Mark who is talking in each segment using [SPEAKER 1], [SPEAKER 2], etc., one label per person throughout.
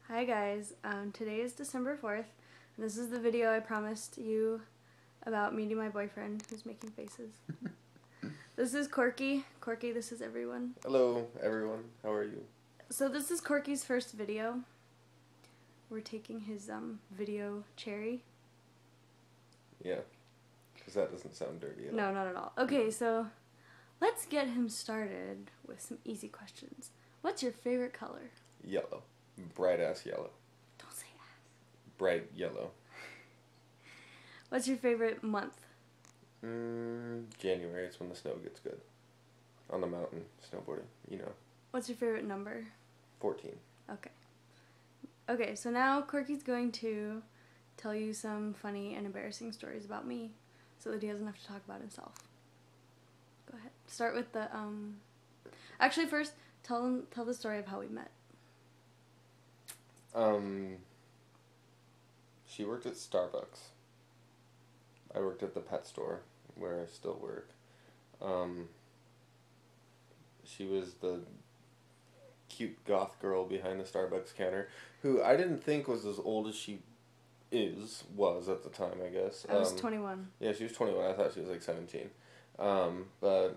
[SPEAKER 1] Hi guys, today is December 4th, and this is the video I promised you about meeting my boyfriend who's making faces. This is Corky. Corky, this is everyone.
[SPEAKER 2] Hello everyone, how are you?
[SPEAKER 1] So this is Corky's first video. We're taking his video cherry.
[SPEAKER 2] Yeah, because that doesn't sound dirty at all.
[SPEAKER 1] No, not at all. Okay, so let's get him started with some easy questions. What's your favorite color?
[SPEAKER 2] Yellow. Bright ass yellow.
[SPEAKER 1] Don't say ass.
[SPEAKER 2] Bright yellow.
[SPEAKER 1] What's your favorite month?
[SPEAKER 2] January, it's when the snow gets good. On the mountain, snowboarding, you know.
[SPEAKER 1] What's your favorite number?
[SPEAKER 2] 14.
[SPEAKER 1] Okay. Okay, so now Corky's going to tell you some funny and embarrassing stories about me so that he doesn't have to talk about himself. Go ahead. Start with the, Actually, first, tell the story of how we met.
[SPEAKER 2] She worked at Starbucks. I worked at the pet store, where I still work. She was the cute goth girl behind the Starbucks counter, who I didn't think was as old as she was at the time, I guess.
[SPEAKER 1] I was 21.
[SPEAKER 2] Yeah, she was 21. I thought she was like 17. But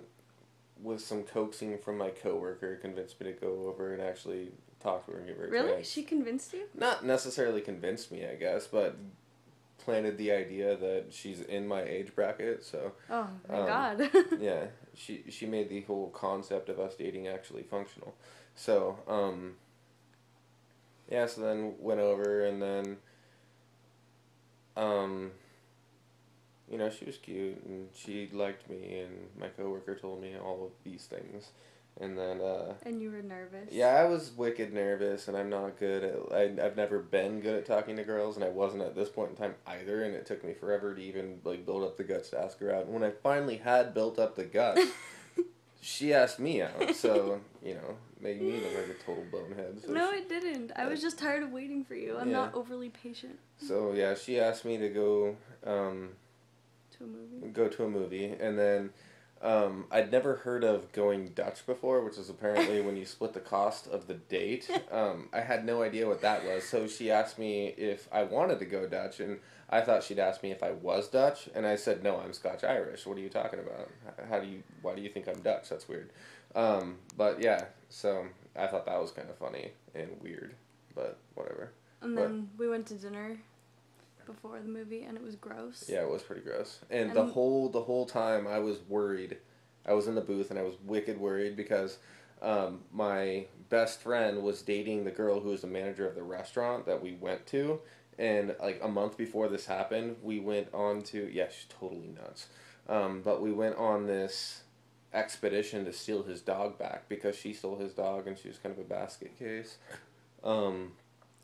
[SPEAKER 2] with some coaxing from my coworker, convinced me to go over and actually talk to her and give her a
[SPEAKER 1] Really?
[SPEAKER 2] chance.
[SPEAKER 1] She convinced you?
[SPEAKER 2] Not necessarily convinced me, I guess, but planted the idea that she's in my age bracket, so...
[SPEAKER 1] Oh, my God.
[SPEAKER 2] Yeah, she made the whole concept of us dating actually functional. So, yeah, so then went over, and then, you know, she was cute, and she liked me, and my coworker told me all of these things. And then,
[SPEAKER 1] And you were nervous?
[SPEAKER 2] Yeah, I was wicked nervous, and I'm not good at... I've never been good at talking to girls, and I wasn't at this point in time either, and it took me forever to even, like, build up the guts to ask her out. And when I finally had built up the guts, she asked me out, so, you know, made me look like a total bonehead. So
[SPEAKER 1] no, it didn't. I was just tired of waiting for you. I'm not overly patient.
[SPEAKER 2] So, yeah, she asked me to go,
[SPEAKER 1] To a movie?
[SPEAKER 2] Go to a movie, and then... I'd never heard of going Dutch before, which is apparently when you split the cost of the date. I had no idea what that was, so she asked me if I wanted to go Dutch, and I thought she'd ask me if I was Dutch, and I said, no, I'm Scotch-Irish. What are you talking about? Why do you think I'm Dutch? That's weird. But yeah, so I thought that was kind of funny and weird, but whatever.
[SPEAKER 1] And then we went to dinner before the movie, and it was gross.
[SPEAKER 2] Yeah, it was pretty gross. And the whole time I was worried. I was in the booth, and I was wicked worried because my best friend was dating the girl who was the manager of the restaurant that we went to. And like a month before this happened, we went on to... Yeah, she's totally nuts. But we went on this expedition to steal his dog back because she stole his dog, and she was kind of a basket case.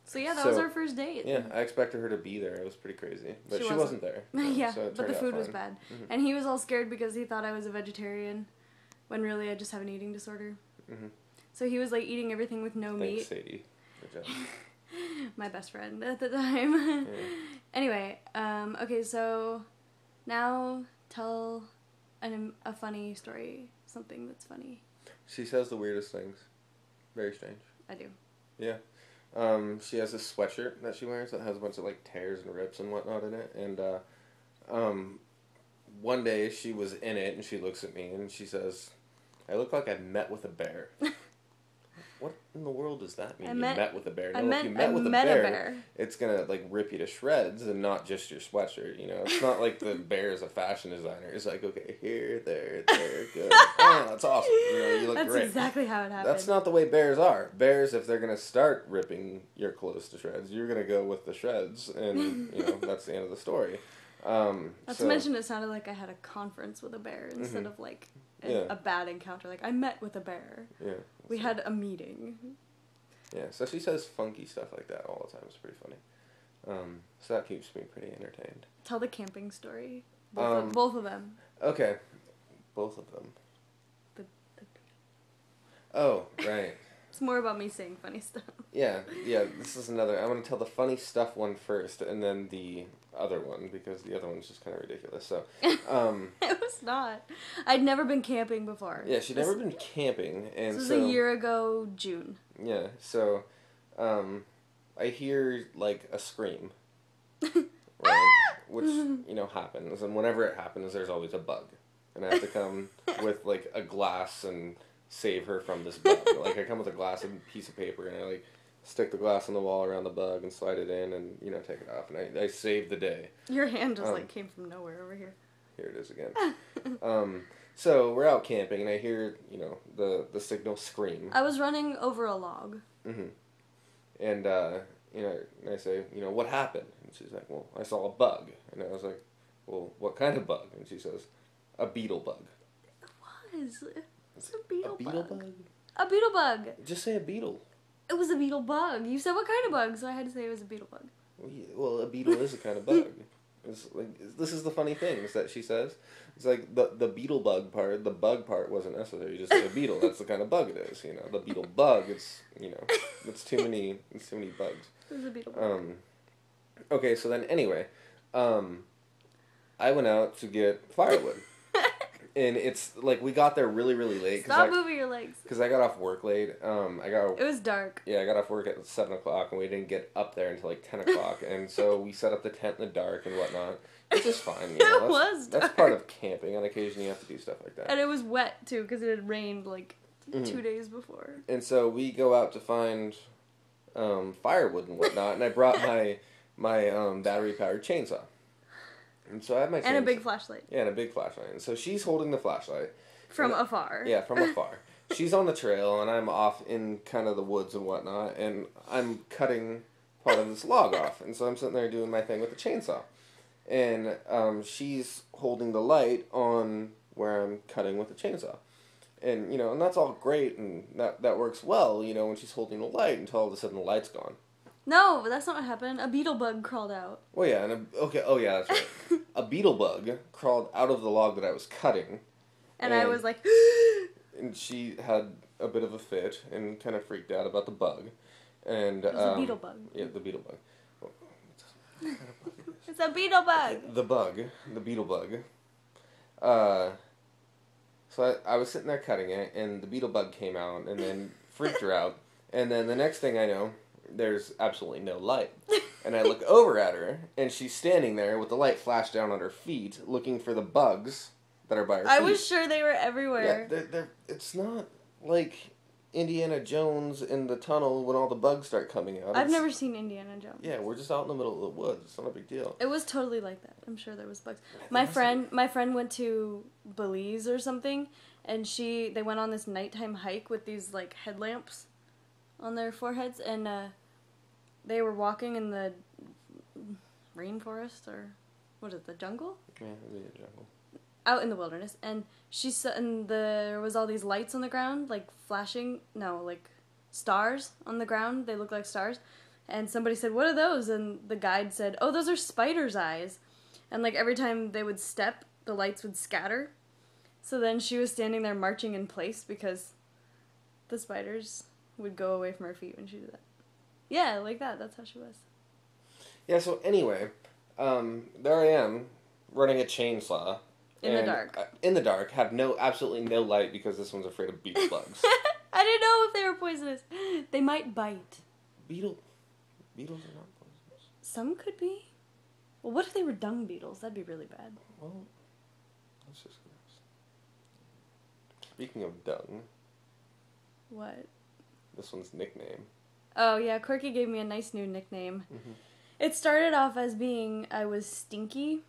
[SPEAKER 1] So yeah, that was our first date.
[SPEAKER 2] Yeah, I expected her to be there. It was pretty crazy. But she wasn't there.
[SPEAKER 1] Yeah,
[SPEAKER 2] so
[SPEAKER 1] but the food was bad.
[SPEAKER 2] Mm-hmm.
[SPEAKER 1] And he was all scared because he thought I was a vegetarian, when really I just have an eating disorder.
[SPEAKER 2] Mm-hmm.
[SPEAKER 1] So he was like eating everything with no meat.
[SPEAKER 2] Thanks, Sadie. Good job.
[SPEAKER 1] My best friend at the time.
[SPEAKER 2] Yeah.
[SPEAKER 1] Anyway, okay, so now tell a funny story, something that's funny.
[SPEAKER 2] She says the weirdest things. Very strange.
[SPEAKER 1] I do.
[SPEAKER 2] Yeah. She has this sweatshirt that she wears that has a bunch of like tears and rips and whatnot in it. And one day she was in it and she looks at me and she says, "I look like I met with a bear." What in the world does that mean? Met with a bear? No, if you met with a bear, it's gonna like rip you to shreds and not just your sweatshirt. You know, it's not like the bear is a fashion designer. It's like, okay, here, there, good. Oh, that's awesome. You know, you look
[SPEAKER 1] That's
[SPEAKER 2] great.
[SPEAKER 1] That's exactly how it happened.
[SPEAKER 2] That's not the way bears are. Bears, if they're gonna start ripping your clothes to shreds, you're gonna go with the shreds, and you know that's the end of the story.
[SPEAKER 1] Not to mention, it sounded like I had a conference with a bear instead of like a bad encounter. Like I met with a bear.
[SPEAKER 2] Yeah.
[SPEAKER 1] We had a meeting.
[SPEAKER 2] Yeah, so she says funky stuff like that all the time. It's pretty funny. So that keeps me pretty entertained.
[SPEAKER 1] Tell the camping story. Both of them.
[SPEAKER 2] Okay. Both of them. Oh, right.
[SPEAKER 1] It's more about me saying funny stuff.
[SPEAKER 2] Yeah, this is another... I'm going to tell the funny stuff one first, and then the other one, because the other one's just kind of ridiculous, so...
[SPEAKER 1] It was not. I'd never been camping before.
[SPEAKER 2] Yeah, she'd never been camping, and
[SPEAKER 1] this was a year ago, June.
[SPEAKER 2] Yeah, so, I hear, like, a scream, right? Which, happens. And whenever it happens, there's always a bug. And I have to come with, like, a glass and save her from this bug. Like, I come with a glass and a piece of paper, and I, like, stick the glass on the wall around the bug and slide it in and, take it off. And I save the day.
[SPEAKER 1] Your hand just, came from nowhere over here.
[SPEAKER 2] Here it is again. So we're out camping, and I hear, the signal scream.
[SPEAKER 1] I was running over a log.
[SPEAKER 2] Mm-hmm. And, and I say, what happened? And she's like, well, I saw a bug. And I was like, well, what kind of bug? And she says, a beetle bug.
[SPEAKER 1] It was. It's a beetle bug.
[SPEAKER 2] A beetle bug?
[SPEAKER 1] A beetle bug.
[SPEAKER 2] Just say a beetle.
[SPEAKER 1] It was a beetle bug. You said what kind of bug, so I had to say it was a beetle bug.
[SPEAKER 2] Well, a beetle is a kind of bug. It's like, this is the funny thing is that she says. It's like the beetle bug part, the bug part wasn't necessary. You just say a beetle. That's the kind of bug it is. The beetle bug. It's it's too many bugs.
[SPEAKER 1] It was a beetle bug.
[SPEAKER 2] Okay, so then anyway, I went out to get firewood. And it's, like, we got there really, really late.
[SPEAKER 1] Stop moving your legs.
[SPEAKER 2] Because I got off work late.
[SPEAKER 1] It was dark.
[SPEAKER 2] Yeah, I got off work at 7 o'clock, and we didn't get up there until, like, 10 o'clock. And so we set up the tent in the dark and whatnot. Which is fine,
[SPEAKER 1] It was dark.
[SPEAKER 2] That's part of camping. On occasion, you have to do stuff like that.
[SPEAKER 1] And it was wet, too, because it had rained, like, 2 days before.
[SPEAKER 2] And so we go out to find firewood and whatnot, and I brought my battery-powered chainsaw. And so I have my chainsaw.
[SPEAKER 1] And a big flashlight.
[SPEAKER 2] Yeah, and a big flashlight. And so she's holding the flashlight.
[SPEAKER 1] From afar.
[SPEAKER 2] Yeah, from afar. She's on the trail, and I'm off in kind of the woods and whatnot, and I'm cutting part of this log off. And so I'm sitting there doing my thing with the chainsaw. And she's holding the light on where I'm cutting with the chainsaw. And, and that's all great, and that works well, when she's holding the light until all of a sudden the light's gone.
[SPEAKER 1] No, that's not what happened. A beetle bug crawled out.
[SPEAKER 2] Well, yeah, that's right. A beetle bug crawled out of the log that I was cutting.
[SPEAKER 1] And I was like...
[SPEAKER 2] and she had a bit of a fit and kind of freaked out about the bug. And
[SPEAKER 1] it was a beetle bug.
[SPEAKER 2] Yeah, the beetle bug. What kind of bug is
[SPEAKER 1] It's a beetle bug!
[SPEAKER 2] The beetle bug. So I was sitting there cutting it, and the beetle bug came out and then freaked her out. And then the next thing I know, there's absolutely no light. And I look over at her, and she's standing there with the light flashed down on her feet, looking for the bugs that are by her feet.
[SPEAKER 1] I was sure they were everywhere.
[SPEAKER 2] Yeah, it's not like Indiana Jones in the tunnel when all the bugs start coming out.
[SPEAKER 1] I've never seen Indiana Jones.
[SPEAKER 2] Yeah, we're just out in the middle of the woods. It's not a big deal.
[SPEAKER 1] It was totally like that. I'm sure there was bugs. My friend went to Belize or something, and they went on this nighttime hike with these, like, headlamps on their foreheads, and they were walking in the rainforest, or what is it, the jungle?
[SPEAKER 2] Yeah, maybe the jungle.
[SPEAKER 1] Out in the wilderness, and there was all these lights on the ground, like flashing, like stars on the ground. They look like stars, and somebody said, "What are those?" And the guide said, "Oh, those are spiders' eyes." And like every time they would step, the lights would scatter. So then she was standing there marching in place because the spiders would go away from her feet when she did that. Yeah, like that. That's how she was.
[SPEAKER 2] Yeah, so anyway, there I am, running a chainsaw.
[SPEAKER 1] In the dark.
[SPEAKER 2] In the dark, have absolutely no light because this one's afraid of beetle bugs.
[SPEAKER 1] I didn't know if they were poisonous. They might bite.
[SPEAKER 2] Beetles are not poisonous.
[SPEAKER 1] Some could be. Well, what if they were dung beetles? That'd be really bad.
[SPEAKER 2] Well, that's just gross. Speaking of dung.
[SPEAKER 1] What?
[SPEAKER 2] This one's nickname.
[SPEAKER 1] Oh, yeah, Corky gave me a nice new nickname.
[SPEAKER 2] Mm-hmm.
[SPEAKER 1] It started off as I was stinky,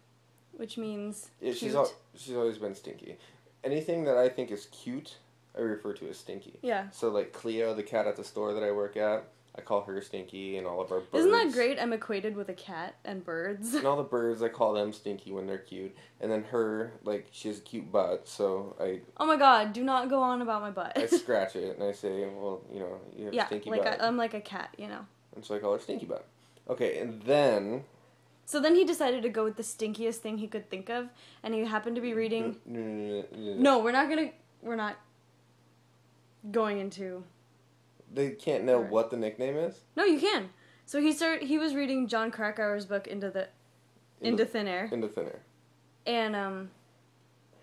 [SPEAKER 1] which means cute.
[SPEAKER 2] She's always been stinky. Anything that I think is cute, I refer to as stinky.
[SPEAKER 1] Yeah.
[SPEAKER 2] So, like, Cleo, the cat at the store that I work at, I call her Stinky, and all of our birds.
[SPEAKER 1] Isn't that great? I'm equated with a cat and birds.
[SPEAKER 2] And all the birds, I call them Stinky when they're cute. And then her, like, she has a cute butt, so I...
[SPEAKER 1] Oh my god, do not go on about my butt.
[SPEAKER 2] I scratch it, and I say, well, you have a stinky butt.
[SPEAKER 1] I'm like a cat,
[SPEAKER 2] And so I call her Stinky Butt. Okay, and then...
[SPEAKER 1] So then he decided to go with the stinkiest thing he could think of, and he happened to be reading... No, we're not going into...
[SPEAKER 2] They can't know what the nickname is?
[SPEAKER 1] No, you can. So he was reading John Krakauer's book Into Thin Air.
[SPEAKER 2] Into Thin Air.
[SPEAKER 1] And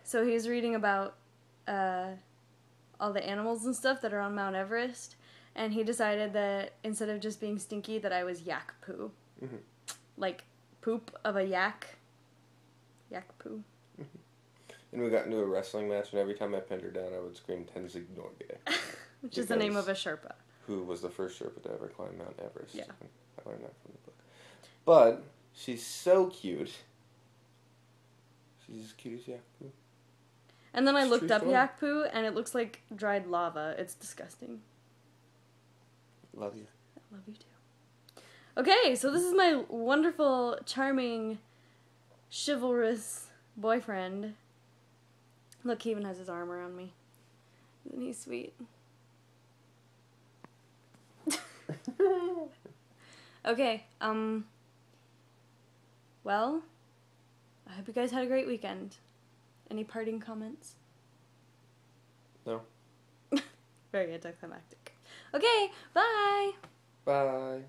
[SPEAKER 1] so he was reading about all the animals and stuff that are on Mount Everest, And he decided that instead of just being stinky, that I was yak poo.
[SPEAKER 2] Mm-hmm.
[SPEAKER 1] Like poop of a yak. Yak poo.
[SPEAKER 2] Mm-hmm. And we got into a wrestling match, and every time I pinned her down, I would scream Tenzing Norgay.
[SPEAKER 1] Which is the name of a Sherpa.
[SPEAKER 2] Who was the first Sherpa to ever climb Mount Everest.
[SPEAKER 1] Yeah.
[SPEAKER 2] I learned that from the book. But she's so cute. She's as cute as yak poo.
[SPEAKER 1] And then I
[SPEAKER 2] It's
[SPEAKER 1] looked
[SPEAKER 2] true
[SPEAKER 1] up
[SPEAKER 2] story.
[SPEAKER 1] yak poo, and it looks like dried lava. It's disgusting.
[SPEAKER 2] Love you.
[SPEAKER 1] I love you too. Okay, so this is my wonderful, charming, chivalrous boyfriend. Look, he even has his arm around me. Isn't he sweet? Okay, well, I hope you guys had a great weekend. Any parting comments?
[SPEAKER 2] No.
[SPEAKER 1] Very anticlimactic. Okay, bye!
[SPEAKER 2] Bye.